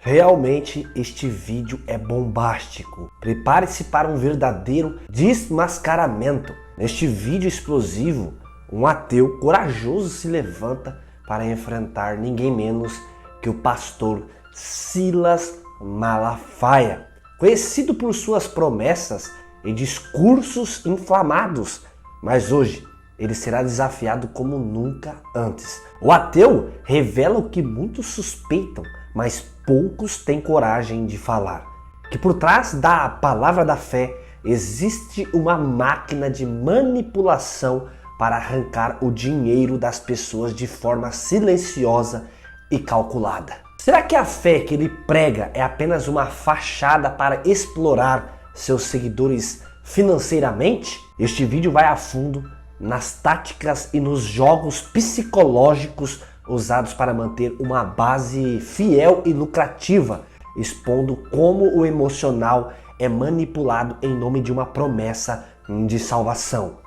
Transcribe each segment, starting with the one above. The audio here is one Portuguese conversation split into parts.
Realmente este vídeo é bombástico. Prepare-se para um verdadeiro desmascaramento. Neste vídeo explosivo, um ateu corajoso se levanta para enfrentar ninguém menos que o pastor Silas Malafaia, conhecido por suas promessas e discursos inflamados, mas hoje ele será desafiado como nunca antes. O ateu revela o que muitos suspeitam, mas poucos têm coragem de falar: que por trás da palavra da fé existe uma máquina de manipulação para arrancar o dinheiro das pessoas de forma silenciosa e calculada. Será que a fé que ele prega é apenas uma fachada para explorar seus seguidores financeiramente? Este vídeo vai a fundo nas táticas e nos jogos psicológicos usados para manter uma base fiel e lucrativa, expondo como o emocional é manipulado em nome de uma promessa de salvação.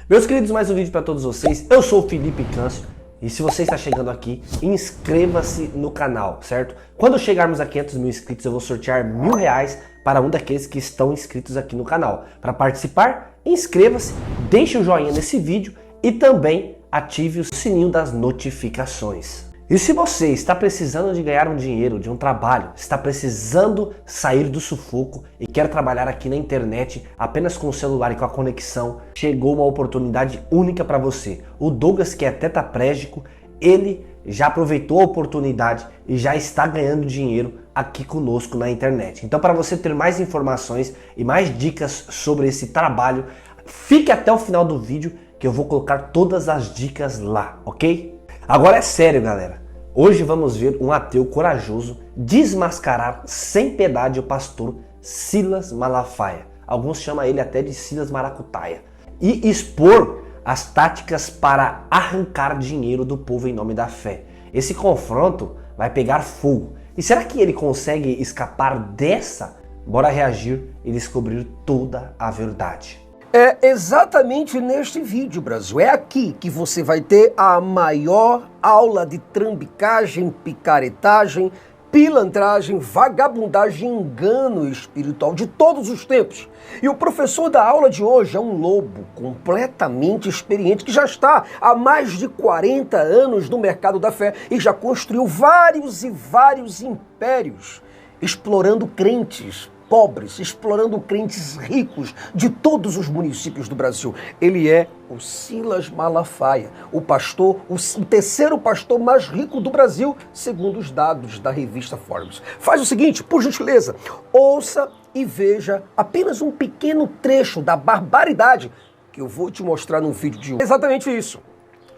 Meus queridos, mais um vídeo para todos vocês. Eu sou o Felipe Câncio e se você está chegando aqui, inscreva-se no canal, certo? Quando chegarmos a 500 mil inscritos, eu vou sortear R$1.000 para um daqueles que estão inscritos aqui no canal. Para participar, inscreva-se, deixe o joinha nesse vídeo e também ative o sininho das notificações. E se você está precisando de ganhar um dinheiro de um trabalho, está precisando sair do sufoco e quer trabalhar aqui na internet apenas com o celular e com a conexão, chegou uma oportunidade única para você. O Douglas, que é tetraplégico, ele já aproveitou a oportunidade e já está ganhando dinheiro aqui conosco na internet. Então, para você ter mais informações e mais dicas sobre esse trabalho, fique até o final do vídeo que eu vou colocar todas as dicas lá, ok? Agora é sério, galera. Hoje vamos ver um ateu corajoso desmascarar sem piedade o pastor Silas Malafaia. Alguns chamam ele até de Silas Maracutaia. E expor as táticas para arrancar dinheiro do povo em nome da fé. Esse confronto vai pegar fogo. E será que ele consegue escapar dessa? Bora reagir e descobrir toda a verdade. É exatamente neste vídeo, Brasil. É aqui que você vai ter a maior aula de trambicagem, picaretagem, pilantragem, vagabundagem e engano espiritual de todos os tempos. E o professor da aula de hoje é um lobo completamente experiente que já está há mais de 40 anos no mercado da fé e já construiu vários e vários impérios, explorando crentes pobres, explorando crentes ricos de todos os municípios do Brasil. Ele é o Silas Malafaia, o pastor, o terceiro pastor mais rico do Brasil, segundo os dados da revista Forbes. Faz o seguinte, por gentileza, ouça e veja apenas um pequeno trecho da barbaridade que eu vou te mostrar no vídeo de hoje. É exatamente isso.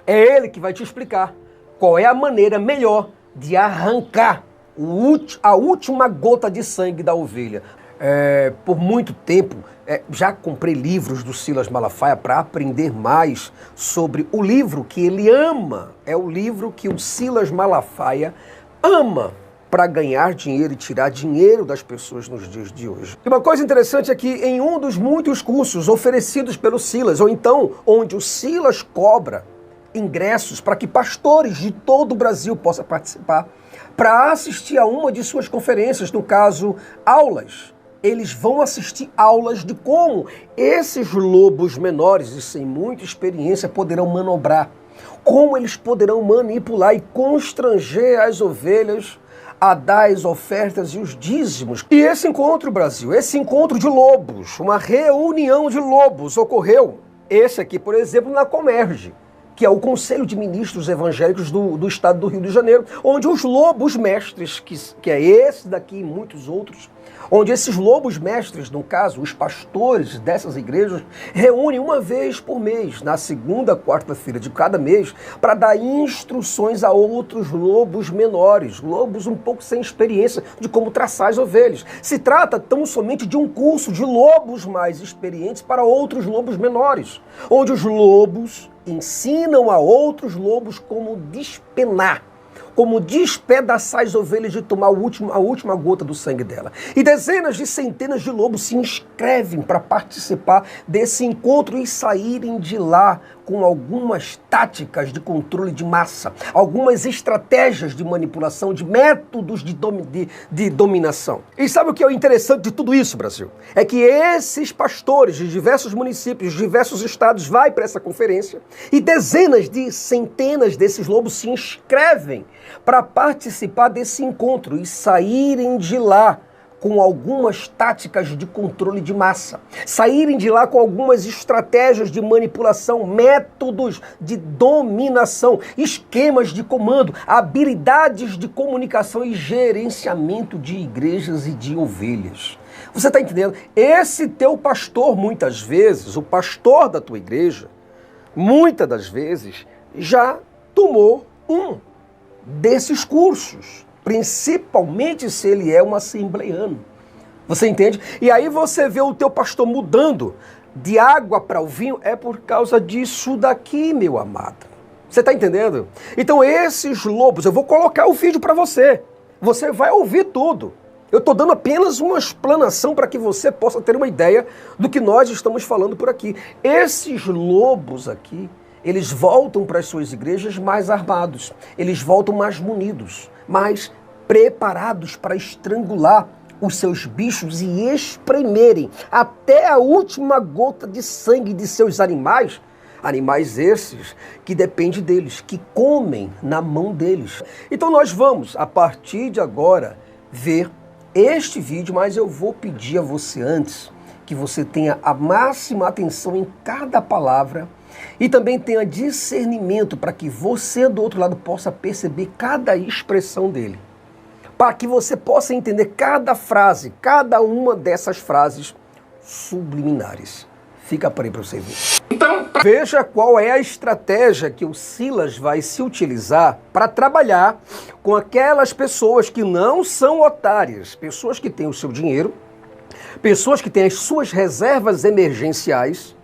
É ele que vai te explicar qual é a maneira melhor de arrancar a última gota de sangue da ovelha. Por muito tempo, já comprei livros do Silas Malafaia para aprender mais sobre o livro que ele ama. É o livro que o Silas Malafaia ama para ganhar dinheiro e tirar dinheiro das pessoas nos dias de hoje. E uma coisa interessante é que em um dos muitos cursos oferecidos pelo Silas, ou então onde o Silas cobra ingressos para que pastores de todo o Brasil possam participar, para assistir a uma de suas conferências, no caso, aulas. Eles vão assistir aulas de como esses lobos menores e sem muita experiência poderão manobrar, como eles poderão manipular e constranger as ovelhas a dar as ofertas e os dízimos. E esse encontro, Brasil, esse encontro de lobos, uma reunião de lobos ocorreu, esse aqui, por exemplo, na Comerge, que é o Conselho de Ministros Evangélicos do Estado do Rio de Janeiro, onde os lobos mestres, que é esse daqui e muitos outros, onde esses lobos mestres, no caso, os pastores dessas igrejas, reúnem uma vez por mês, na segunda, quarta-feira de cada mês, para dar instruções a outros lobos menores, lobos um pouco sem experiência de como traçar as ovelhas. Se trata tão somente de um curso de lobos mais experientes para outros lobos menores, onde os lobos ensinam a outros lobos como despenar, como despedaçais ovelhas de tomar a última gota do sangue dela. E dezenas de centenas de lobos se inscrevem para participar desse encontro e saírem de lá com algumas táticas de controle de massa, algumas estratégias de manipulação, de métodos de dominação. E sabe o que é o interessante de tudo isso, Brasil? É que esses pastores de diversos municípios, de diversos estados, vai para essa conferência e dezenas de centenas desses lobos se inscrevem para participar desse encontro e saírem de lá com algumas táticas de controle de massa, saírem de lá com algumas estratégias de manipulação, métodos de dominação, esquemas de comando, habilidades de comunicação e gerenciamento de igrejas e de ovelhas. Você está entendendo? Esse teu pastor, muitas vezes, o pastor da tua igreja, muitas das vezes, já tomou um desses cursos. Principalmente se ele é um assembleiano. Você entende? E aí você vê o teu pastor mudando de água para o vinho, é por causa disso daqui, meu amado. Você está entendendo? Então esses lobos, eu vou colocar o vídeo para você. Você vai ouvir tudo. Eu estou dando apenas uma explanação para que você possa ter uma ideia do que nós estamos falando por aqui. Esses lobos aqui, eles voltam para as suas igrejas mais armados. Eles voltam mais munidos, mais preparados para estrangular os seus bichos e espremerem até a última gota de sangue de seus animais. Animais esses que dependem deles, que comem na mão deles. Então nós vamos, a partir de agora, ver este vídeo, mas eu vou pedir a você antes que você tenha a máxima atenção em cada palavra e também tenha discernimento para que você do outro lado possa perceber cada expressão dele. Para que você possa entender cada frase, cada uma dessas frases subliminares. Fica por aí para você ver. Então, veja qual é a estratégia que o Silas vai se utilizar para trabalhar com aquelas pessoas que não são otárias, pessoas que têm o seu dinheiro, pessoas que têm as suas reservas emergenciais,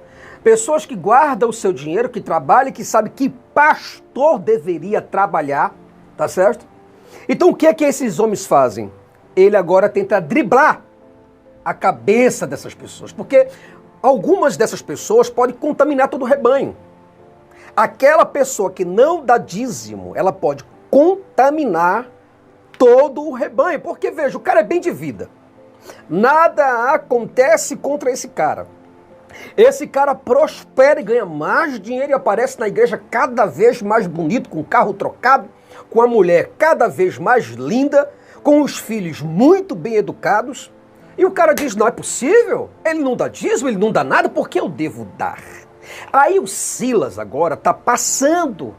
pessoas que guardam o seu dinheiro, que trabalham, que sabem que pastor deveria trabalhar, tá certo? Então o que é que esses homens fazem? Ele agora tenta driblar a cabeça dessas pessoas, porque algumas dessas pessoas podem contaminar todo o rebanho. Aquela pessoa que não dá dízimo, ela pode contaminar todo o rebanho, porque veja, o cara é bem de vida. Nada acontece contra esse cara. Esse cara prospera e ganha mais dinheiro e aparece na igreja cada vez mais bonito, com o carro trocado, com a mulher cada vez mais linda, com os filhos muito bem educados. E o cara diz, não é possível, ele não dá dízimo, ele não dá nada, por que eu devo dar? Aí o Silas agora está passando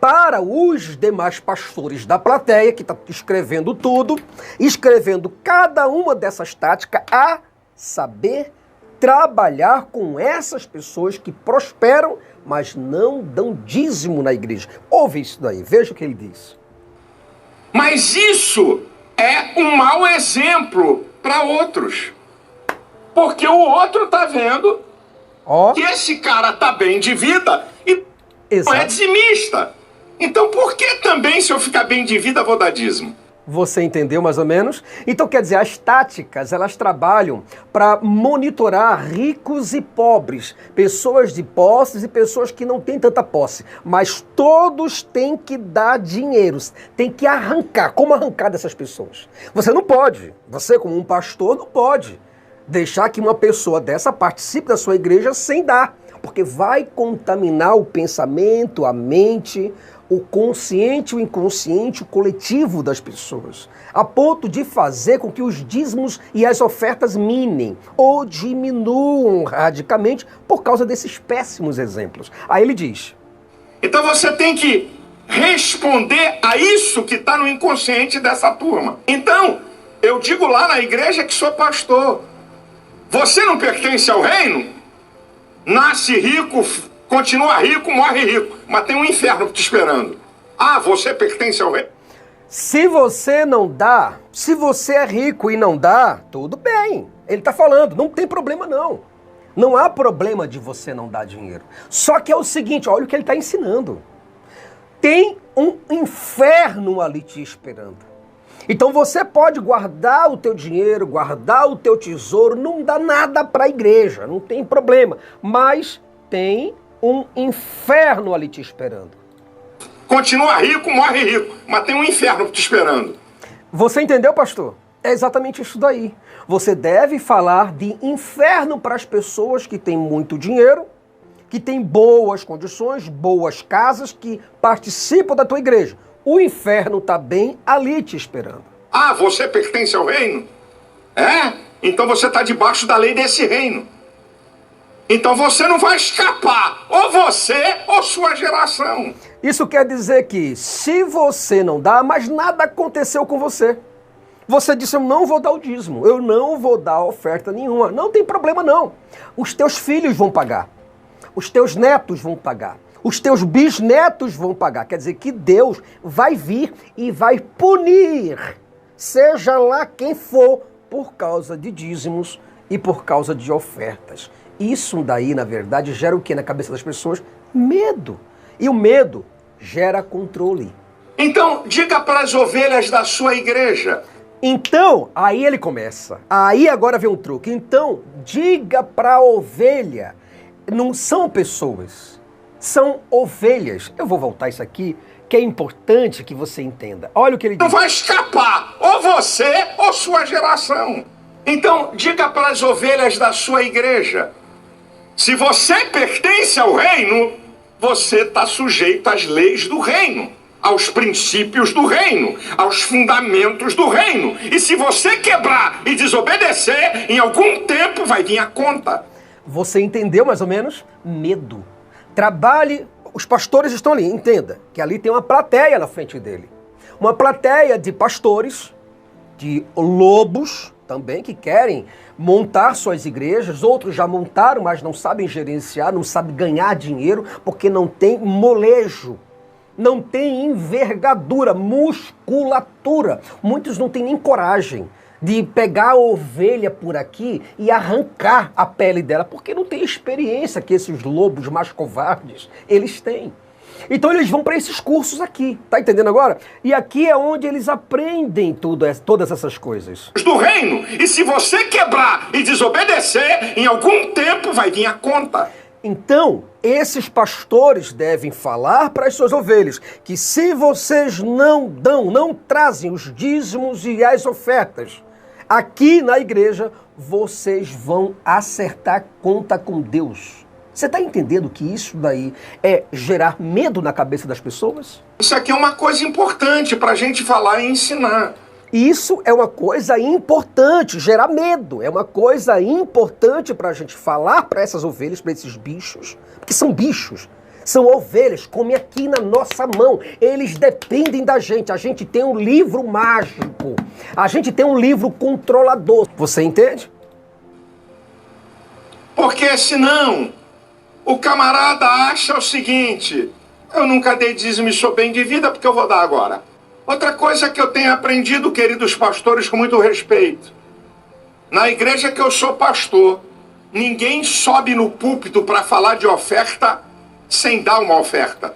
para os demais pastores da plateia, que está escrevendo tudo, escrevendo cada uma dessas táticas, a saber trabalhar com essas pessoas que prosperam, mas não dão dízimo na igreja. Ouve isso daí, veja o que ele diz. Mas isso é um mau exemplo para outros. Porque o outro está vendo que esse cara está bem de vida e não é dizimista. Então por que também, se eu ficar bem de vida, vou dar dízimo? Você entendeu mais ou menos? Então quer dizer, as táticas, elas trabalham para monitorar ricos e pobres, pessoas de posses e pessoas que não têm tanta posse, mas todos têm que dar dinheiro, tem que arrancar. Como arrancar dessas pessoas? Você não pode, você como um pastor não pode deixar que uma pessoa dessa participe da sua igreja sem dar, porque vai contaminar o pensamento, a mente, o consciente, o inconsciente, o coletivo das pessoas, a ponto de fazer com que os dízimos e as ofertas minem ou diminuam radicalmente por causa desses péssimos exemplos. Aí ele diz: então você tem que responder a isso que está no inconsciente dessa turma. Então, eu digo lá na igreja que sou pastor. Você não pertence ao reino? Nasce rico, continua rico, morre rico, mas tem um inferno te esperando. Ah, você pertence ao reino? Se você não dá, se você é rico e não dá, tudo bem. Ele está falando, não tem problema não. Não há problema de você não dar dinheiro. Só que é o seguinte, olha o que ele está ensinando. tem um inferno ali te esperando. Então você pode guardar o teu dinheiro, guardar o teu tesouro, não dá nada para a igreja, não tem problema. Mas tem um inferno ali te esperando. Continua rico, morre rico, mas tem um inferno te esperando. Você entendeu, pastor? É exatamente isso daí. Você deve falar de inferno para as pessoas que têm muito dinheiro, que têm boas condições, boas casas, que participam da tua igreja. O inferno está bem ali te esperando. Ah, você pertence ao reino? É? Então você está debaixo da lei desse reino. Então você não vai escapar, ou você ou sua geração. Isso quer dizer que se você não dá, mas nada aconteceu com você. Você disse, eu não vou dar o dízimo, eu não vou dar oferta nenhuma. Não tem problema não. Os teus filhos vão pagar. Os teus netos vão pagar. Os teus bisnetos vão pagar. Quer dizer que Deus vai vir e vai punir, seja lá quem for, por causa de dízimos e por causa de ofertas. Isso daí, na verdade, gera o que na cabeça das pessoas? Medo. E o medo gera controle. Então, diga para as ovelhas da sua igreja. Então, aí ele começa. Aí agora vem um truque. Então, diga para a ovelha. Não são pessoas, são ovelhas. Eu vou voltar isso aqui, que é importante que você entenda. Olha o que ele diz. Não vai escapar, ou você ou sua geração. Então, diga para as ovelhas da sua igreja. Se você pertence ao reino, você está sujeito às leis do reino, aos princípios do reino, aos fundamentos do reino. E se você quebrar e desobedecer, em algum tempo vai vir a conta. Você entendeu mais ou menos? Medo. Trabalhe, os pastores estão ali, entenda que ali tem uma plateia na frente dele. Uma plateia de pastores, de lobos também, que querem montar suas igrejas. Outros já montaram, mas não sabem gerenciar, não sabem ganhar dinheiro, porque não tem molejo, não tem envergadura, musculatura. Muitos não têm nem coragem de pegar a ovelha por aqui e arrancar a pele dela, porque não tem experiência que esses lobos mais covardes, eles têm. Então eles vão para esses cursos aqui, tá entendendo agora? E aqui é onde eles aprendem todas essas coisas. Do reino, e se você quebrar e desobedecer, em algum tempo vai vir a conta. Então, esses pastores devem falar para as suas ovelhas que se vocês não trazem os dízimos e as ofertas, aqui na igreja, vocês vão acertar conta com Deus. Você está entendendo que isso daí é gerar medo na cabeça das pessoas? Isso aqui é uma coisa importante para a gente falar e ensinar. Isso é uma coisa importante, gerar medo. É uma coisa importante para a gente falar para essas ovelhas, para esses bichos, porque são bichos. São ovelhas, come aqui na nossa mão. Eles dependem da gente. A gente tem um livro mágico. A gente tem um livro controlador. Você entende? Porque senão, o camarada acha o seguinte: eu nunca dei dízimo e sou bem de vida, porque eu vou dar agora. Outra coisa que eu tenho aprendido, queridos pastores, com muito respeito. Na igreja que eu sou pastor, ninguém sobe no púlpito para falar de oferta sem dar uma oferta.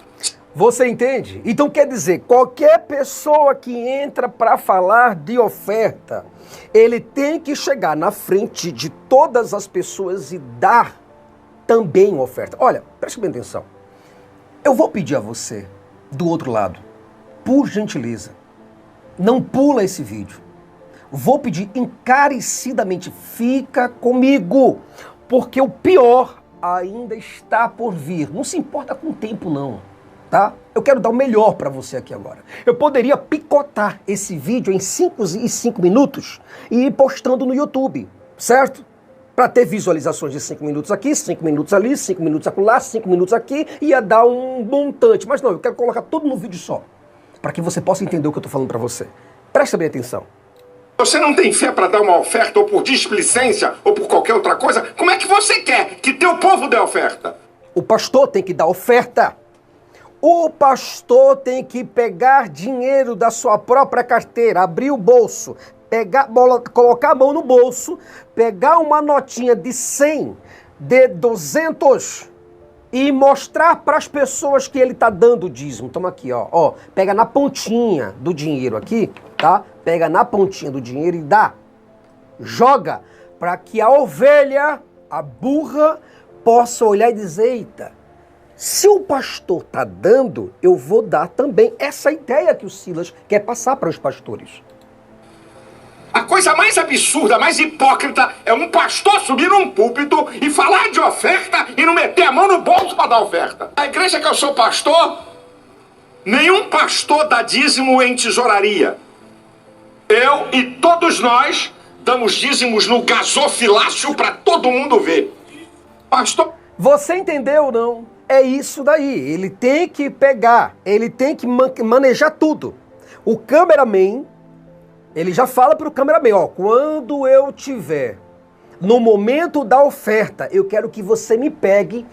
Você entende? Então quer dizer, qualquer pessoa que entra para falar de oferta, ele tem que chegar na frente de todas as pessoas e dar também uma oferta. Olha, preste bem atenção. Eu vou pedir a você, do outro lado, por gentileza, não pula esse vídeo. Vou pedir encarecidamente, fica comigo, porque o pior ainda está por vir. Não se importa com o tempo não, tá? Eu quero dar o melhor para você aqui agora. Eu poderia picotar esse vídeo em 5 minutos e ir postando no YouTube, certo? Para ter visualizações de 5 minutos aqui, 5 minutos ali, 5 minutos acolá, 5 minutos aqui, ia dar um montante. Mas não, eu quero colocar tudo no vídeo só, para que você possa entender o que eu estou falando para você. Presta bem atenção. Você não tem fé para dar uma oferta, ou por displicência, ou por qualquer outra coisa? Como é que você quer que teu povo dê oferta? O pastor tem que dar oferta. O pastor tem que pegar dinheiro da sua própria carteira, abrir o bolso, colocar a mão no bolso, pegar uma notinha de 100, de 200 e mostrar para as pessoas que ele está dando o dízimo. Toma aqui, ó. Ó, pega na pontinha do dinheiro aqui, tá? Pega na pontinha do dinheiro e dá. Joga para que a ovelha, a burra, possa olhar e dizer, eita, se o pastor está dando, eu vou dar também. Essa ideia que o Silas quer passar para os pastores. A coisa mais absurda, mais hipócrita é um pastor subir num púlpito e falar de oferta e não meter a mão no bolso para dar oferta. A igreja que eu sou pastor, nenhum pastor dá dízimo em tesouraria. Eu e todos nós damos dízimos no gasofilácio para todo mundo ver. Pastor... Você entendeu ou não? É isso daí. Ele tem que pegar, ele tem que manejar tudo. O cameraman... Ele já fala para o cameraman, ó, quando eu tiver no momento da oferta, eu quero que você me pegue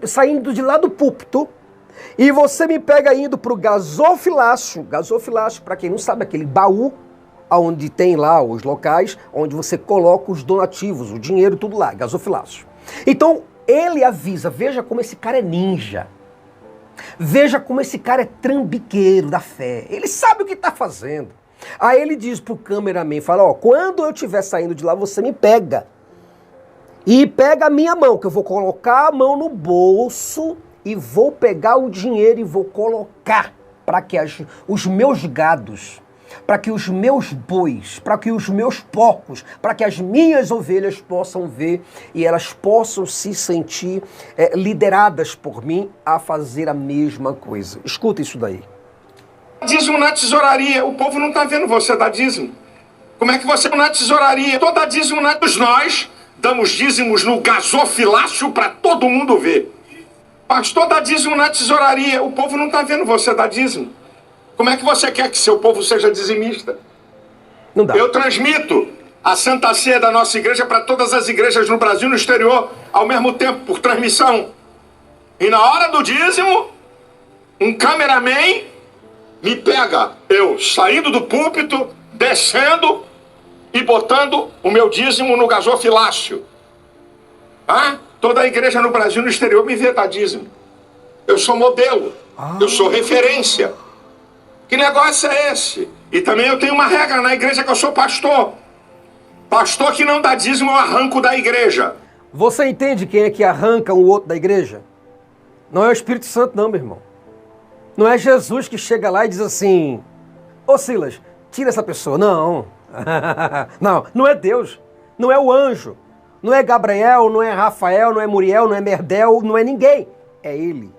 saindo de lá do púlpito, e você me pega indo para o gasofilácio. Gasofilácio, para quem não sabe, aquele baú onde tem lá os locais, onde você coloca os donativos, o dinheiro, tudo lá, gasofilácio. Então, ele avisa, veja como esse cara é ninja. Veja como esse cara é trambiqueiro da fé. Ele sabe o que está fazendo. Aí ele diz pro cameraman, fala, ó, quando eu estiver saindo de lá, você me pega. E pega a minha mão, que eu vou colocar a mão no bolso e vou pegar o dinheiro e vou colocar para que os meus gados, para que os meus bois, para que os meus porcos, para que as minhas ovelhas possam ver e elas possam se sentir lideradas por mim a fazer a mesma coisa. Escuta isso daí. Dízimo na tesouraria, o povo não está vendo você dar dízimo. Como é que você na tesouraria? Toda dízimo na... Nós damos dízimos no gasofilácio para todo mundo ver. Pastor, dá dízimo na tesouraria, o povo não está vendo você dar dízimo. Como é que você quer que seu povo seja dizimista? Não dá. Eu transmito a Santa Ceia da nossa igreja para todas as igrejas no Brasil e no exterior, ao mesmo tempo, por transmissão. E na hora do dízimo, um cameraman me pega, eu saindo do púlpito, descendo e botando o meu dízimo no gasofilácio. Ah, toda a igreja no Brasil e no exterior me vê dar dízimo. Eu sou modelo, eu sou referência. Que negócio é esse? E também eu tenho uma regra na igreja que eu sou pastor. Pastor que não dá dízimo, eu arranco da igreja. Você entende quem é que arranca um outro da igreja? Não é o Espírito Santo não, meu irmão. Não é Jesus que chega lá e diz assim, ô Silas, tira essa pessoa. Não, não é Deus, não é o anjo, não é Gabriel, não é Rafael, não é Muriel, não é Merdel, não é ninguém. É ele.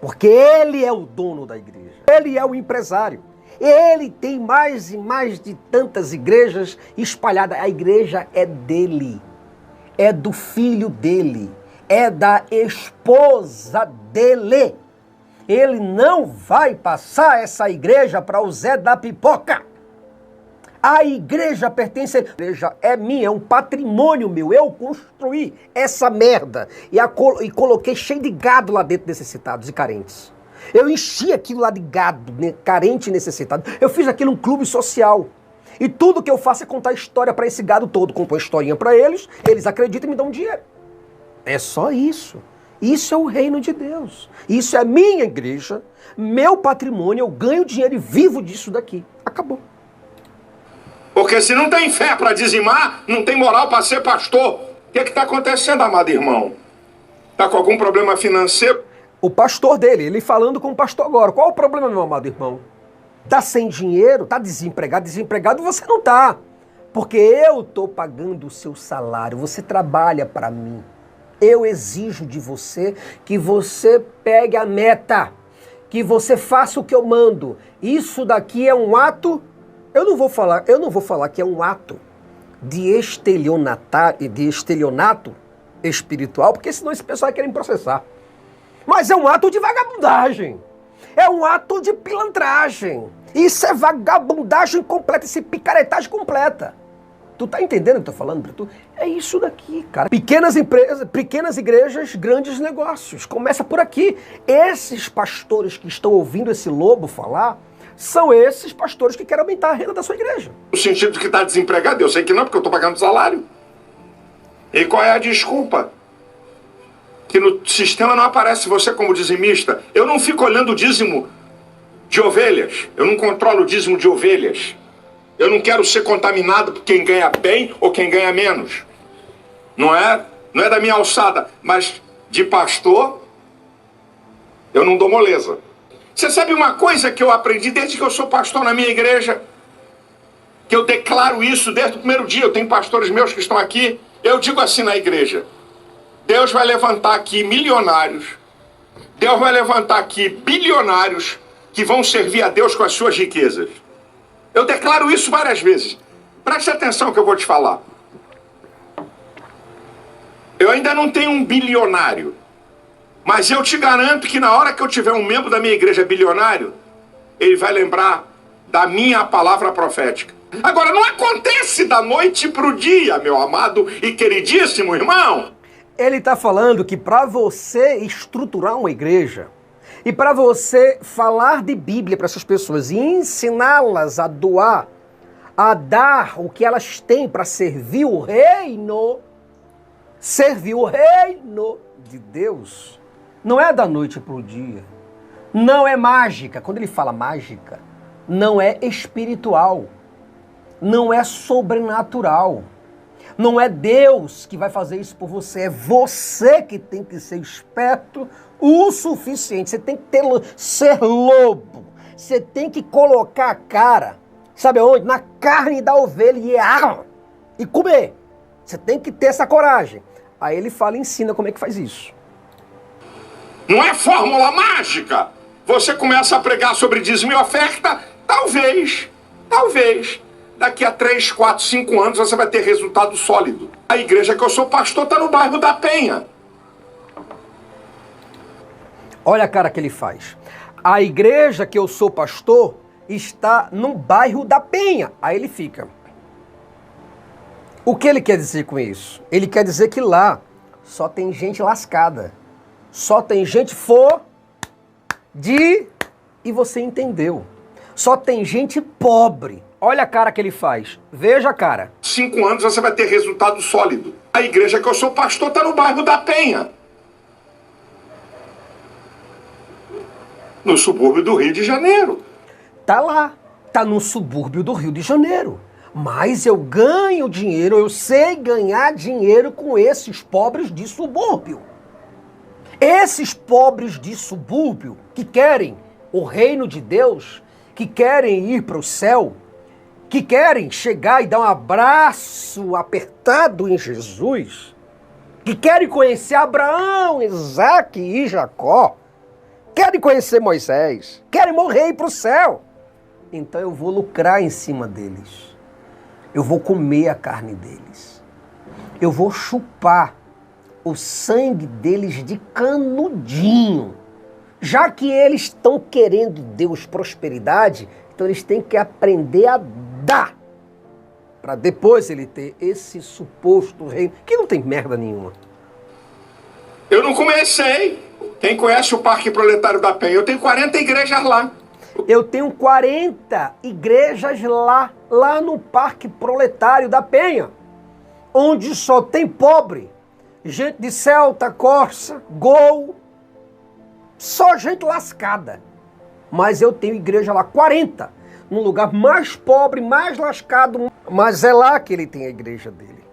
Porque ele é o dono da igreja, ele é o empresário. Ele tem mais e mais de tantas igrejas espalhadas. A igreja é dele, é do filho dele, é da esposa dele. Ele não vai passar essa igreja para o Zé da Pipoca. A igreja pertence a ele. A igreja é minha, é um patrimônio meu. Eu construí essa merda e coloquei cheio de gado lá dentro, necessitados e carentes. Eu enchi aquilo lá de gado, carente e necessitado. Eu fiz aquilo um clube social. E tudo que eu faço é contar história para esse gado todo. Conto uma historinha para eles, eles acreditam e me dão dinheiro. É só isso. Isso é o reino de Deus. Isso é a minha igreja, meu patrimônio, eu ganho dinheiro e vivo disso daqui. Acabou. Porque se não tem fé para dizimar, não tem moral para ser pastor. O que está acontecendo, amado irmão? Está com algum problema financeiro? O pastor dele, ele falando com o pastor agora. Qual o problema, meu amado irmão? Tá sem dinheiro? Tá desempregado? Desempregado você não tá. Porque eu estou pagando o seu salário, você trabalha para mim. Eu exijo de você que você pegue a meta, que você faça o que eu mando. Isso daqui é um ato, eu não vou falar que é um ato de estelionato espiritual, porque senão esse pessoal vai querer me processar. Mas é um ato de vagabundagem. É um ato de pilantragem. Isso é vagabundagem completa, isso é picaretagem completa. Tu tá entendendo o que eu tô falando pra tu? É isso daqui, cara. Pequenas empresas, pequenas igrejas, grandes negócios. Começa por aqui. Esses pastores que estão ouvindo esse lobo falar, são esses pastores que querem aumentar a renda da sua igreja. No sentido de que tá desempregado? Eu sei que não, porque eu tô pagando salário. E qual é a desculpa? que no sistema não aparece você como dizimista. Eu não fico olhando o dízimo de ovelhas. Eu não controlo o dízimo de ovelhas. Eu não quero ser contaminado por quem ganha bem ou quem ganha menos. Não é da minha alçada, mas de pastor, eu não dou moleza. Você sabe uma coisa que eu aprendi desde que eu sou pastor na minha igreja? Que eu declaro isso desde o primeiro dia. Eu tenho pastores meus que estão aqui. Eu digo assim na igreja: Deus vai levantar aqui milionários. Deus vai levantar aqui bilionários que vão servir a Deus com as suas riquezas. Eu declaro isso várias vezes. Preste atenção no que eu vou te falar. Eu ainda não tenho um bilionário. Mas eu te garanto que na hora que eu tiver um membro da minha igreja bilionário, ele vai lembrar da minha palavra profética. Agora, não acontece da noite para o dia, meu amado e queridíssimo irmão. Ele está falando que para você estruturar uma igreja e para você falar de Bíblia para essas pessoas e ensiná-las a doar, a dar o que elas têm para servir o reino de Deus, não é da noite para o dia, não é mágica. Quando ele fala mágica, não é espiritual, não é sobrenatural. Não é Deus que vai fazer isso por você, é você que tem que ser esperto o suficiente. Você tem que ser lobo, você tem que colocar a cara, sabe aonde? Na carne da ovelha e comer. Você tem que ter essa coragem. Aí ele fala e ensina como é que faz isso. Não é fórmula mágica. Você começa a pregar sobre dízimo e oferta, talvez, daqui a 3, 4, 5 anos você vai ter resultado sólido. A igreja que eu sou pastor está no bairro da Penha. Olha a cara que ele faz. A igreja que eu sou pastor está no bairro da Penha. Aí ele fica. O que ele quer dizer com isso? Ele quer dizer que lá só tem gente lascada. Só tem gente e você entendeu. Só tem gente pobre. Olha a cara que ele faz. Veja a cara. 5 anos você vai ter resultado sólido. A igreja que eu sou pastor está no bairro da Penha. No subúrbio do Rio de Janeiro. Tá lá. Tá no subúrbio do Rio de Janeiro. Mas eu ganho dinheiro, eu sei ganhar dinheiro com esses pobres de subúrbio. Esses pobres de subúrbio que querem o reino de Deus, que querem ir para o céu, que querem chegar e dar um abraço apertado em Jesus, que querem conhecer Abraão, Isaac e Jacó, querem conhecer Moisés, querem morrer e ir para o céu. Então eu vou lucrar em cima deles. Eu vou comer a carne deles. Eu vou chupar o sangue deles de canudinho. Já que eles estão querendo Deus prosperidade, então eles têm que aprender a dar. Para depois ele ter esse suposto reino, que não tem merda nenhuma. Eu não comecei. Quem conhece o Parque Proletário da Penha? Eu tenho 40 igrejas lá. Eu tenho 40 igrejas lá no Parque Proletário da Penha, onde só tem pobre, gente de Celta, Corsa, Gol, só gente lascada. Mas eu tenho igreja lá, 40, num lugar mais pobre, mais lascado, mas é lá que ele tem a igreja dele.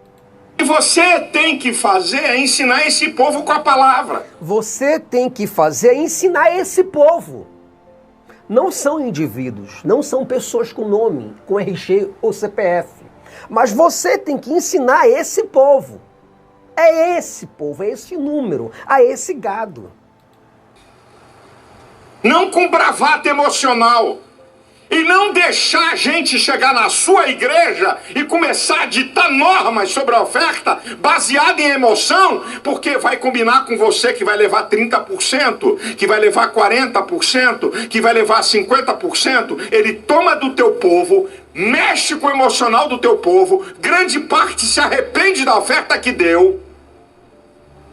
E você tem que fazer é ensinar esse povo com a palavra. Você tem que fazer é ensinar esse povo. Não são indivíduos, não são pessoas com nome, com RG ou CPF. Mas você tem que ensinar esse povo. É esse povo, é esse número, a esse gado. Não com bravata emocional. E não deixar a gente chegar na sua igreja e começar a ditar normas sobre a oferta baseada em emoção, porque vai combinar com você que vai levar 30%, que vai levar 40%, que vai levar 50%. Ele toma do teu povo, mexe com o emocional do teu povo, grande parte se arrepende da oferta que deu,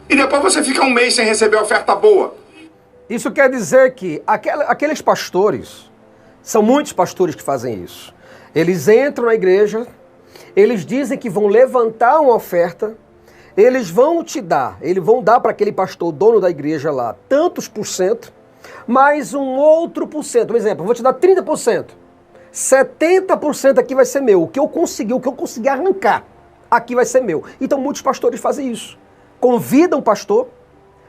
e depois você fica um mês sem receber oferta boa. Isso quer dizer que aqueles pastores... São muitos pastores que fazem isso. Eles entram na igreja, eles dizem que vão levantar uma oferta, eles vão dar para aquele pastor, dono da igreja lá, tantos por cento, mais um outro por cento. Por exemplo, eu vou te dar 30%. 70% aqui vai ser meu. O que eu consegui arrancar, aqui vai ser meu. Então muitos pastores fazem isso. Convidam um pastor,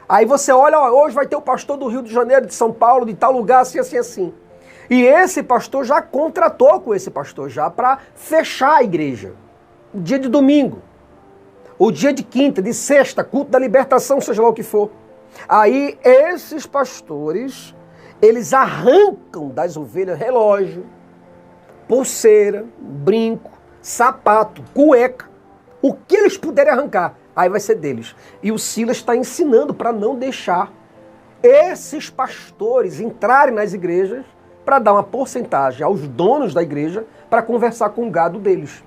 aí você olha, ó, hoje vai ter o pastor do Rio de Janeiro, de São Paulo, de tal lugar, assim, assim, assim. E esse pastor já contratou com esse pastor já para fechar a igreja. O dia de domingo, o dia de quinta, de sexta, culto da libertação, seja lá o que for. Aí esses pastores, eles arrancam das ovelhas relógio, pulseira, brinco, sapato, cueca, o que eles puderem arrancar, aí vai ser deles. E o Silas está ensinando para não deixar esses pastores entrarem nas igrejas para dar uma porcentagem aos donos da igreja para conversar com o gado deles.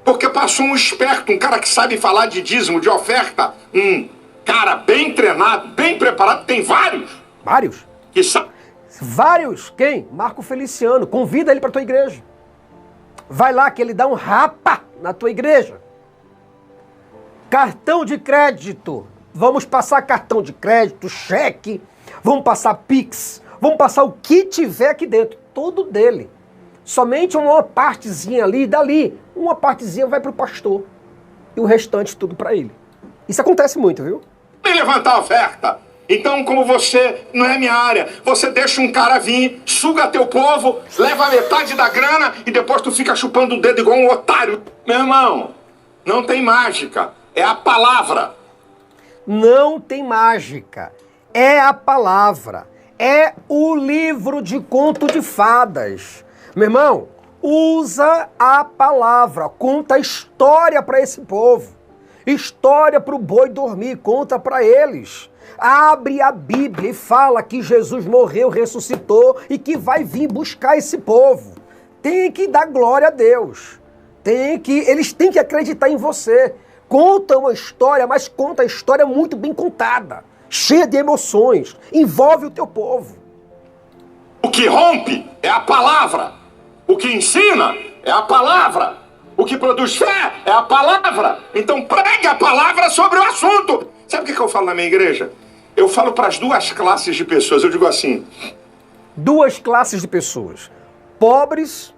Porque passou um esperto, um cara que sabe falar de dízimo, de oferta, um cara bem treinado, bem preparado, tem vários. Vários? Que sabe. Vários? Quem? Marco Feliciano. Convida ele para tua igreja. Vai lá que ele dá um rapa na tua igreja. Cartão de crédito. Vamos passar cartão de crédito, cheque, vamos passar Pix, vamos passar o que tiver aqui dentro. Tudo dele. Somente uma partezinha ali, dali, uma partezinha vai para o pastor. E o restante tudo para ele. Isso acontece muito, viu? Nem levantar a oferta. Então, como você não é minha área, você deixa um cara vir, suga teu povo, leva metade da grana e depois tu fica chupando o dedo igual um otário. Meu irmão, não tem mágica. É a palavra. Não tem mágica. É a palavra. É o livro de conto de fadas. Meu irmão, usa a palavra. Conta a história para esse povo. História para o boi dormir. Conta para eles. Abre a Bíblia e fala que Jesus morreu, ressuscitou e que vai vir buscar esse povo. Tem que dar glória a Deus. Eles têm que acreditar em você. Conta uma história, mas conta a história muito bem contada, cheia de emoções, envolve o teu povo. O que rompe é a palavra. O que ensina é a palavra. O que produz fé é a palavra. Então pregue a palavra sobre o assunto. Sabe o que eu falo na minha igreja? Eu falo para as duas classes de pessoas. Eu digo assim: duas classes de pessoas, pobres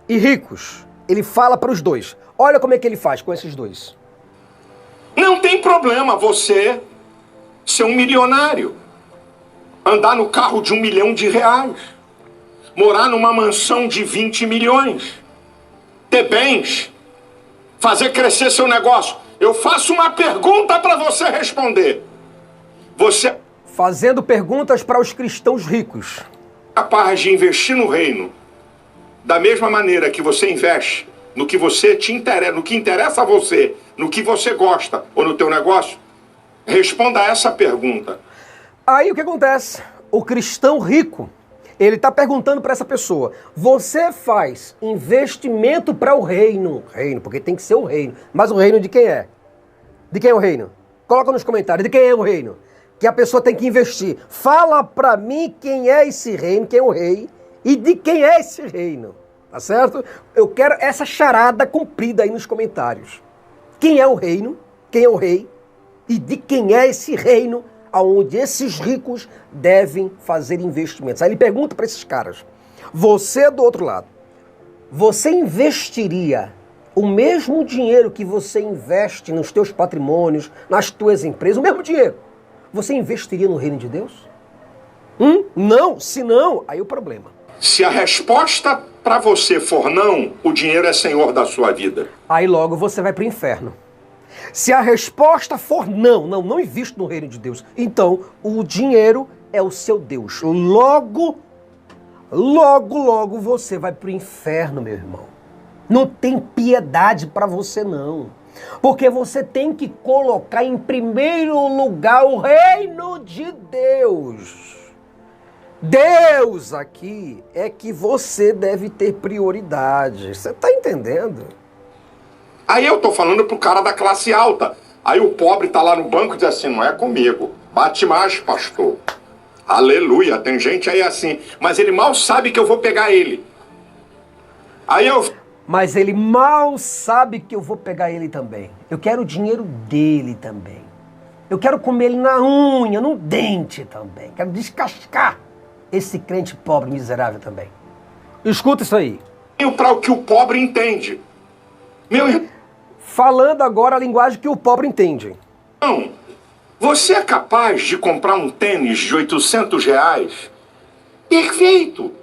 e ricos. Ele fala para os dois. Olha como é que ele faz com esses dois. Não tem problema você ser um milionário, andar no carro de R$1 milhão, morar numa mansão de 20 milhões, ter bens, fazer crescer seu negócio. Eu faço uma pergunta para você responder. Você fazendo perguntas para os cristãos ricos. É capaz de investir no reino da mesma maneira que você investe no que você te interessa, no que interessa a você, no que você gosta ou no teu negócio? Responda a essa pergunta. Aí o que acontece? O cristão rico, ele está perguntando para essa pessoa: você faz investimento para o reino? Reino, porque tem que ser o reino. Mas o reino de quem é? De quem é o reino? Coloca nos comentários, de quem é o reino? Que a pessoa tem que investir. Fala para mim quem é esse reino, quem é o rei e de quem é esse reino. Tá certo? Eu quero essa charada cumprida aí nos comentários. Quem é o reino? Quem é o rei? E de quem é esse reino onde esses ricos devem fazer investimentos? Aí ele pergunta para esses caras: você do outro lado, você investiria o mesmo dinheiro que você investe nos teus patrimônios, nas tuas empresas, o mesmo dinheiro, você investiria no reino de Deus? Não, se não, aí o problema. Se a resposta para você for não, o dinheiro é senhor da sua vida. Aí logo você vai para o inferno. Se a resposta for não invisto no reino de Deus, então o dinheiro é o seu Deus. Logo você vai para o inferno, meu irmão. Não tem piedade para você não. Porque você tem que colocar em primeiro lugar o reino de Deus. Deus aqui é que você deve ter prioridade. Você está entendendo? Aí eu tô falando pro cara da classe alta. Aí o pobre tá lá no banco e diz assim: não é comigo. Bate mais, pastor. Aleluia. Tem gente aí assim. Mas ele mal sabe que eu vou pegar ele. Aí eu... Mas ele mal sabe que eu vou pegar ele também. Eu quero o dinheiro dele também. Eu quero comer ele na unha, no dente também. Quero descascar esse crente pobre, miserável também. Escuta isso aí. Para o que o pobre entende. Meu irmão, Falando agora a linguagem que o pobre entende. você é capaz de comprar um tênis de R$ 800? Perfeito.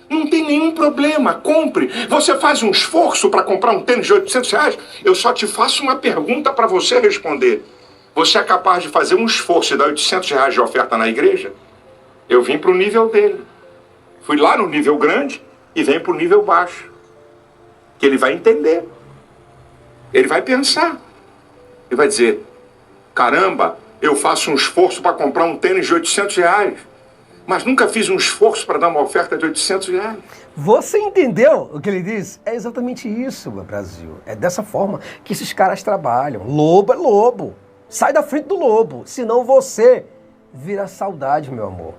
Não tem nenhum problema, compre. Você faz um esforço para comprar um tênis de R$ 800? Eu só te faço uma pergunta para você responder. Você é capaz de fazer um esforço e dar R$ 800 de oferta na igreja? Eu vim para o nível dele. Fui lá no nível grande e venho para o nível baixo. Que ele vai entender. Ele vai pensar. Ele vai dizer, caramba, eu faço um esforço para comprar um tênis de R$ 800. Mas nunca fiz um esforço para dar uma oferta de R$ 800. Você entendeu o que ele diz? É exatamente isso, meu Brasil. É dessa forma que esses caras trabalham. Lobo é lobo. Sai da frente do lobo, senão você vira saudade, meu amor.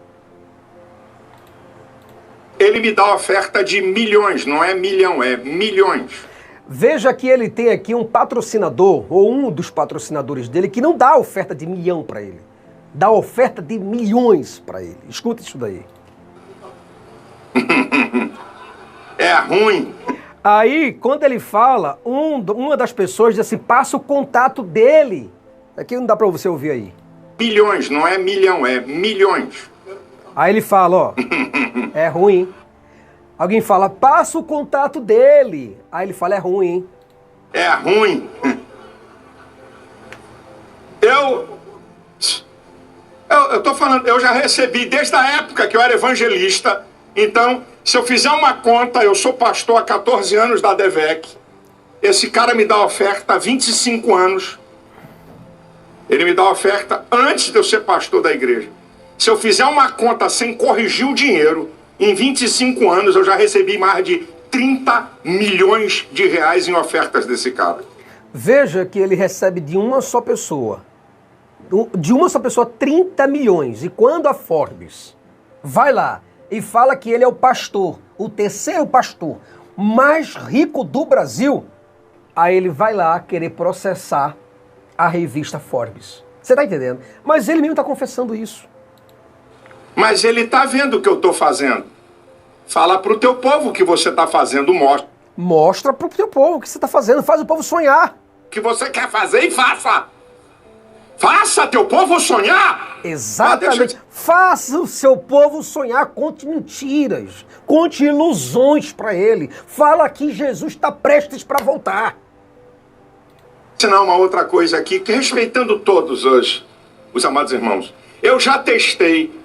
Ele me dá oferta de milhões, não é milhão, é milhões. Veja que ele tem aqui um patrocinador, ou um dos patrocinadores dele, que não dá oferta de milhão para ele. Dá oferta de milhões para ele. Escuta isso daí. É ruim. Aí, quando ele fala, uma das pessoas diz assim, passa o contato dele. Aqui não dá para você ouvir aí. Milhões, não é milhão, é milhões. Aí ele fala, ó, é ruim. Alguém fala, passa o contato dele. Aí ele fala, é ruim. É ruim. Eu tô falando, eu já recebi desde a época que eu era evangelista. Então, se eu fizer uma conta, eu sou pastor há 14 anos da DEVEC. Esse cara me dá oferta há 25 anos. Ele me dá oferta antes de eu ser pastor da igreja. Se eu fizer uma conta sem corrigir o dinheiro, em 25 anos eu já recebi mais de 30 milhões de reais em ofertas desse cara. Veja que ele recebe de uma só pessoa. De uma só pessoa, 30 milhões. E quando a Forbes vai lá e fala que ele é o pastor, o terceiro pastor mais rico do Brasil, aí ele vai lá querer processar a revista Forbes. Você tá entendendo? Mas ele mesmo tá confessando isso. Mas ele tá vendo o que eu tô fazendo. Fala pro teu povo o que você tá fazendo, mostra. Mostra pro teu povo o que você tá fazendo, faz o povo sonhar. O que você quer fazer e faça. Faça teu povo sonhar. Exatamente. Faça o seu povo sonhar, conte mentiras, conte ilusões para ele. Fala que Jesus está prestes para voltar. Ensinar uma outra coisa aqui, que respeitando todos os amados irmãos, eu já testei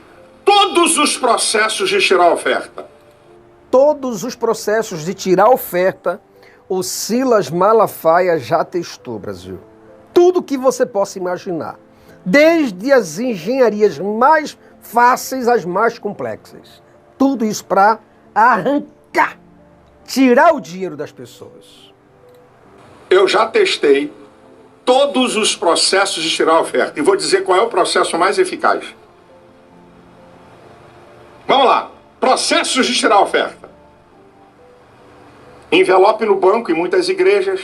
todos os processos de tirar oferta. Todos os processos de tirar oferta, o Silas Malafaia já testou, Brasil. Tudo que você possa imaginar. Desde as engenharias mais fáceis às mais complexas. Tudo isso para arrancar, tirar o dinheiro das pessoas. Eu já testei todos os processos de tirar oferta. E vou dizer qual é o processo mais eficaz. Vamos lá. Processos de tirar oferta. Envelope no banco em muitas igrejas.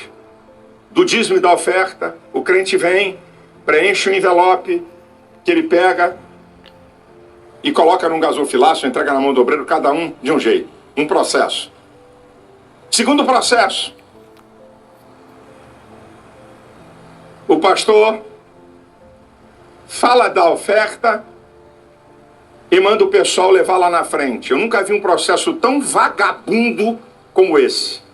Do dízimo e da oferta. O crente vem, preenche o envelope que ele pega e coloca num gasofilácio, entrega na mão do obreiro, cada um de um jeito. Um processo. Segundo processo. O pastor fala da oferta e manda o pessoal levar lá na frente. Eu nunca vi um processo tão vagabundo como esse.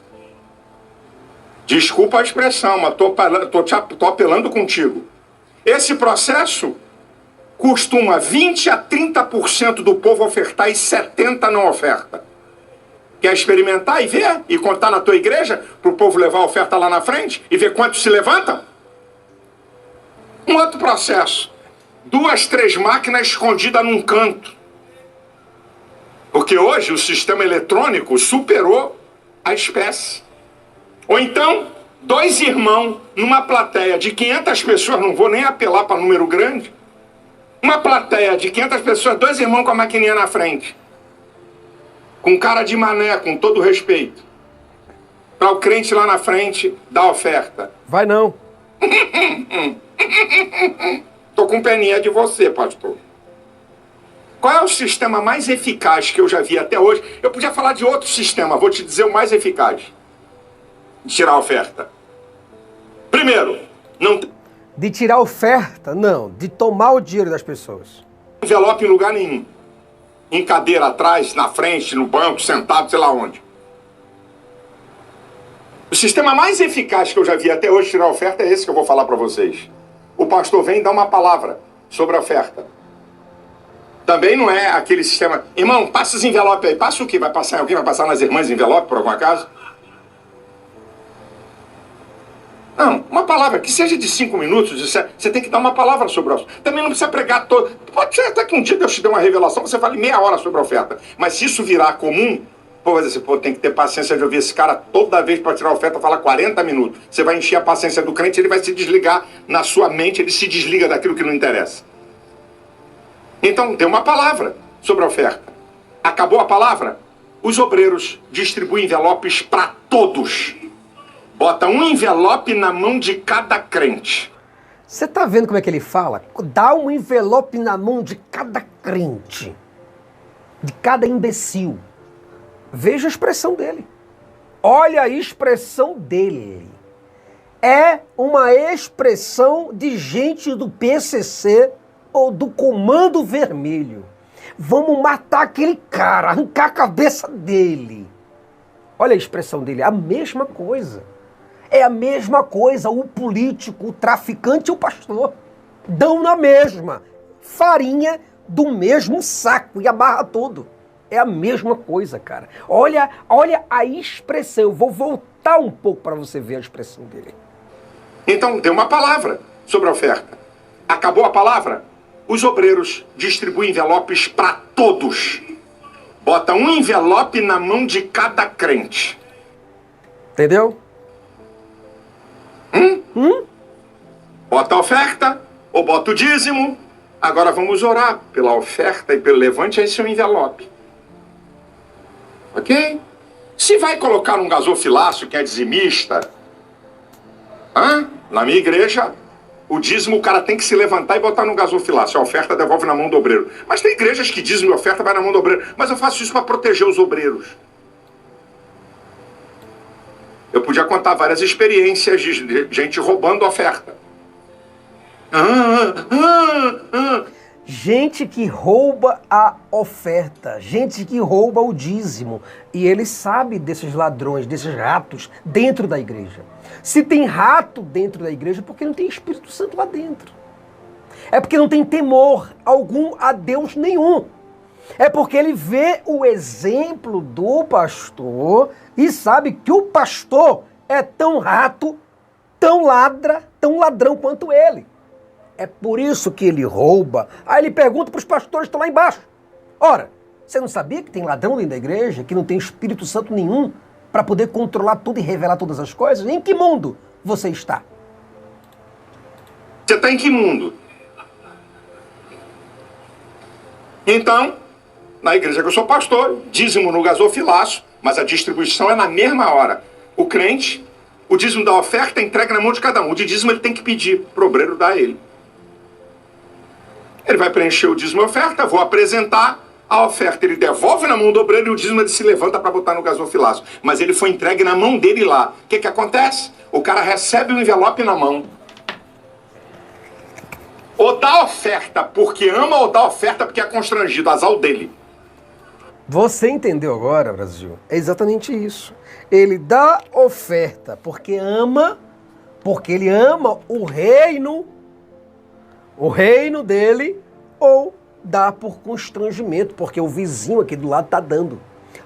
Desculpa a expressão, mas tô apelando contigo. Esse processo costuma 20 a 30% do povo ofertar e 70% não oferta. Quer experimentar e ver? E contar na tua igreja para o povo levar a oferta lá na frente e ver quantos se levantam? Um outro processo. 2, 3 máquinas escondidas num canto. Porque hoje o sistema eletrônico superou a espécie. Ou então, 2 irmãos numa plateia de 500 pessoas, não vou nem apelar para número grande, uma plateia de 500 pessoas, 2 irmãos com a maquininha na frente. Com cara de mané, com todo respeito. Para o crente lá na frente dar oferta. Vai não. Tô com peninha de você, pastor. Qual é o sistema mais eficaz que eu já vi até hoje? Eu podia falar de outro sistema, vou te dizer o mais eficaz. De tirar a oferta. Primeiro, não tem De tirar oferta? Não. De tomar o dinheiro das pessoas. envelope em lugar nenhum. Em cadeira atrás, na frente, no banco, sentado, sei lá onde. O sistema mais eficaz que eu já vi até hoje tirar a oferta é esse que eu vou falar para vocês. O pastor vem e dá uma palavra sobre a oferta. Também não é aquele sistema... Irmão, passa os envelopes aí. Passa o quê? Vai passar em alguém? Vai passar nas irmãs envelope, por algum acaso? Não, uma palavra, que seja de 5 minutos, você tem que dar uma palavra sobre a oferta. Também não precisa pregar todo. Pode ser até que um dia Deus te dê uma revelação, você fale meia hora sobre a oferta. Mas se isso virar comum, vai dizer, tem que ter paciência de ouvir esse cara toda vez para tirar a oferta, falar 40 minutos. Você vai encher a paciência do crente, ele vai se desligar na sua mente, ele se desliga daquilo que não interessa. Então, dê uma palavra sobre a oferta. Acabou a palavra? Os obreiros distribuem envelopes para todos. Bota um envelope na mão de cada crente. Você tá vendo como é que ele fala? Dá um envelope na mão de cada crente. De cada imbecil. Veja a expressão dele. Olha a expressão dele. É uma expressão de gente do PCC ou do Comando Vermelho. Vamos matar aquele cara, arrancar a cabeça dele. Olha a expressão dele, é a mesma coisa. É a mesma coisa, o político, o traficante e o pastor. Dão na mesma. Farinha do mesmo saco e amarra tudo. É a mesma coisa, cara. Olha a expressão. Eu vou voltar um pouco para você ver a expressão dele. Então, dê uma palavra sobre a oferta. Acabou a palavra? Os obreiros distribuem envelopes para todos. Bota um envelope na mão de cada crente. Entendeu? Bota a oferta ou bota o dízimo. Agora vamos orar pela oferta e pelo levante aí seu envelope. Ok? Se vai colocar um gasofilácio que é dizimista, na minha igreja, o dízimo o cara tem que se levantar e botar no gasofilácio. A oferta devolve na mão do obreiro. Mas tem igrejas que dízimo e oferta vai na mão do obreiro. Mas eu faço isso para proteger os obreiros. Eu podia contar várias experiências de gente roubando oferta. Gente que rouba a oferta, gente que rouba o dízimo. E ele sabe desses ladrões, desses ratos dentro da igreja. Se tem rato dentro da igreja, é porque não tem Espírito Santo lá dentro. É porque não tem temor algum a Deus nenhum. É porque ele vê o exemplo do pastor e sabe que o pastor é tão rato, tão ladrão quanto ele. É por isso que ele rouba. Aí ele pergunta para os pastores que estão lá embaixo. Ora, você não sabia que tem ladrão dentro da igreja, que não tem Espírito Santo nenhum para poder controlar tudo e revelar todas as coisas? Em que mundo você está? Você está em que mundo? Então, na igreja que eu sou pastor, dízimo no gasofilácio, mas a distribuição é na mesma hora. O crente, o dízimo da oferta entrega na mão de cada um. O de dízimo ele tem que pedir para o obreiro dar a ele. Ele vai preencher o dízimo e oferta, vou apresentar a oferta. Ele devolve na mão do obreiro e o dízimo ele se levanta para botar no gasofilácio. Mas ele foi entregue na mão dele lá. O que acontece? O cara recebe o envelope na mão. Ou dá oferta porque ama ou dá oferta porque é constrangido. Azar o dele. Você entendeu agora, Brasil? É exatamente isso. Ele dá oferta porque ele ama o reino dele, ou dá por constrangimento, porque o vizinho aqui do lado está dando.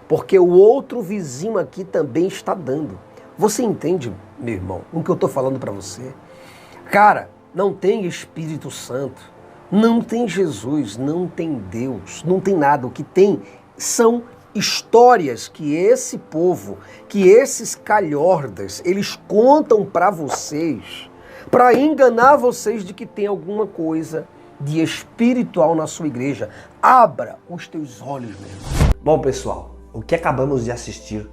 Porque o outro vizinho aqui também está dando. Você entende, meu irmão, o que eu estou falando para você? Cara, não tem Espírito Santo, não tem Jesus, não tem Deus, não tem nada. O que tem são histórias que esse povo, que esses calhordas, eles contam para vocês, para enganar vocês de que tem alguma coisa de espiritual na sua igreja. Abra os teus olhos, meu irmão. Bom, pessoal, o que acabamos de assistir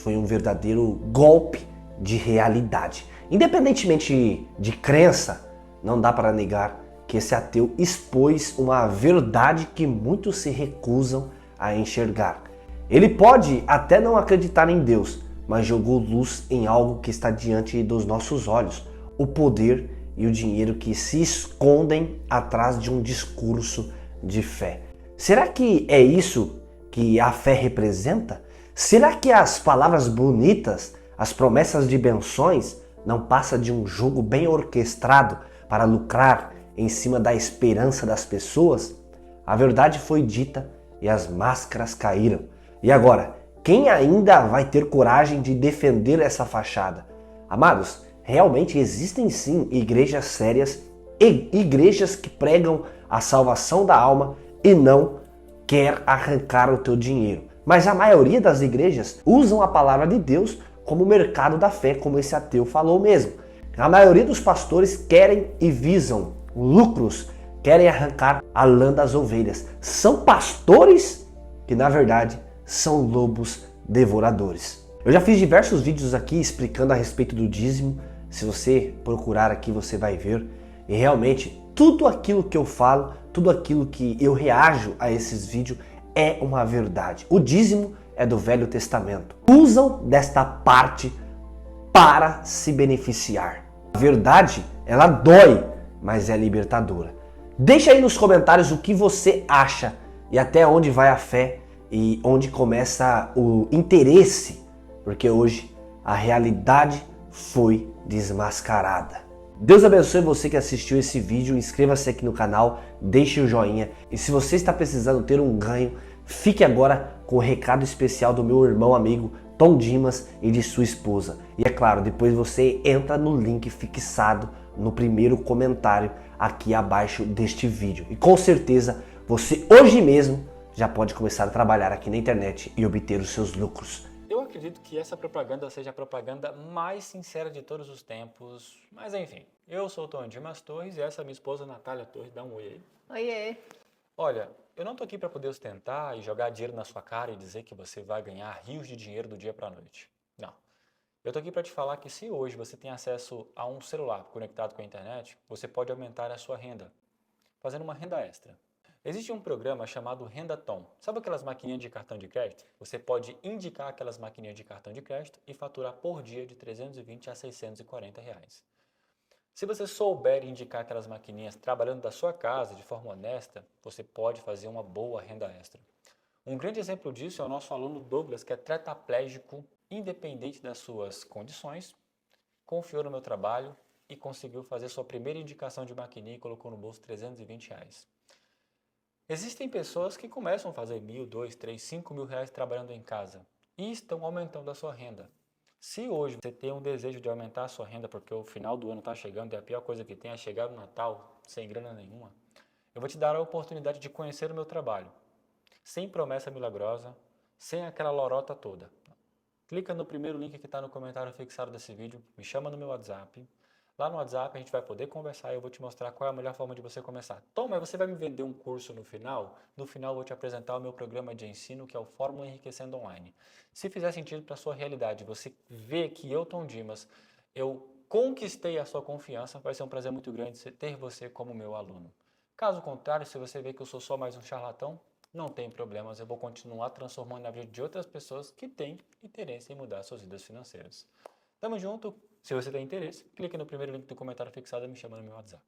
foi um verdadeiro golpe de realidade. Independentemente de crença, não dá para negar que esse ateu expôs uma verdade que muitos se recusam a enxergar. Ele pode até não acreditar em Deus, mas jogou luz em algo que está diante dos nossos olhos, o poder e o dinheiro que se escondem atrás de um discurso de fé. Será que é isso que a fé representa? Será que as palavras bonitas, as promessas de benções, não passam de um jogo bem orquestrado para lucrar em cima da esperança das pessoas? A verdade foi dita e as máscaras caíram. E agora, quem ainda vai ter coragem de defender essa fachada? Amados, realmente existem sim igrejas sérias e igrejas que pregam a salvação da alma e não quer arrancar o teu dinheiro. Mas a maioria das igrejas usam a palavra de Deus como mercado da fé, como esse ateu falou mesmo. A maioria dos pastores querem e visam lucros, querem arrancar a lã das ovelhas. São pastores que na verdade são lobos devoradores. Eu já fiz diversos vídeos aqui explicando a respeito do dízimo. Se você procurar aqui, você vai ver. E realmente, tudo aquilo que eu falo, tudo aquilo que eu reajo a esses vídeos é uma verdade. O dízimo é do Velho Testamento. Usam desta parte para se beneficiar. A verdade, ela dói, mas é libertadora. Deixa aí nos comentários o que você acha e até onde vai a fé e onde começa o interesse, porque hoje a realidade foi desmascarada. Deus abençoe você que assistiu esse vídeo, inscreva-se aqui no canal, deixe o joinha e se você está precisando ter um ganho, fique agora com o recado especial do meu irmão amigo Tom Dimas e de sua esposa. E é claro, depois você entra no link fixado no primeiro comentário aqui abaixo deste vídeo. E com certeza você hoje mesmo já pode começar a trabalhar aqui na internet e obter os seus lucros. Eu acredito que essa propaganda seja a propaganda mais sincera de todos os tempos, mas enfim, eu sou o Tom Dimas Torres e essa é minha esposa Natália Torres, dá um oi aí. Oiê. Olha, eu não tô aqui para poder ostentar e jogar dinheiro na sua cara e dizer que você vai ganhar rios de dinheiro do dia para a noite. Não. Eu tô aqui para te falar que se hoje você tem acesso a um celular conectado com a internet, você pode aumentar a sua renda, fazendo uma renda extra. Existe um programa chamado Renda Tom. Sabe aquelas maquininhas de cartão de crédito? Você pode indicar aquelas maquininhas de cartão de crédito e faturar por dia de 320 a 640 reais. Se você souber indicar aquelas maquininhas trabalhando da sua casa de forma honesta, você pode fazer uma boa renda extra. Um grande exemplo disso é o nosso aluno Douglas, que é tetraplégico, independente das suas condições, confiou no meu trabalho e conseguiu fazer sua primeira indicação de maquininha e colocou no bolso 320 reais. Existem pessoas que começam a fazer 1.000, 2.000, 3.000, 5.000 reais trabalhando em casa e estão aumentando a sua renda. Se hoje você tem um desejo de aumentar a sua renda porque o final do ano está chegando e a pior coisa que tem é chegar no Natal sem grana nenhuma, eu vou te dar a oportunidade de conhecer o meu trabalho, sem promessa milagrosa, sem aquela lorota toda. Clica no primeiro link que está no comentário fixado desse vídeo, me chama no meu WhatsApp. Lá no WhatsApp a gente vai poder conversar e eu vou te mostrar qual é a melhor forma de você começar. Tom, mas você vai me vender um curso no final? No final eu vou te apresentar o meu programa de ensino, que é o Fórmula Enriquecendo Online. Se fizer sentido para a sua realidade, você vê que eu, Tom Dimas, eu conquistei a sua confiança, vai ser um prazer muito grande ter você como meu aluno. Caso contrário, se você vê que eu sou só mais um charlatão, não tem problemas, eu vou continuar transformando a vida de outras pessoas que têm interesse em mudar suas vidas financeiras. Tamo junto. Se você tem interesse, clique no primeiro link do comentário fixado e me chama no meu WhatsApp.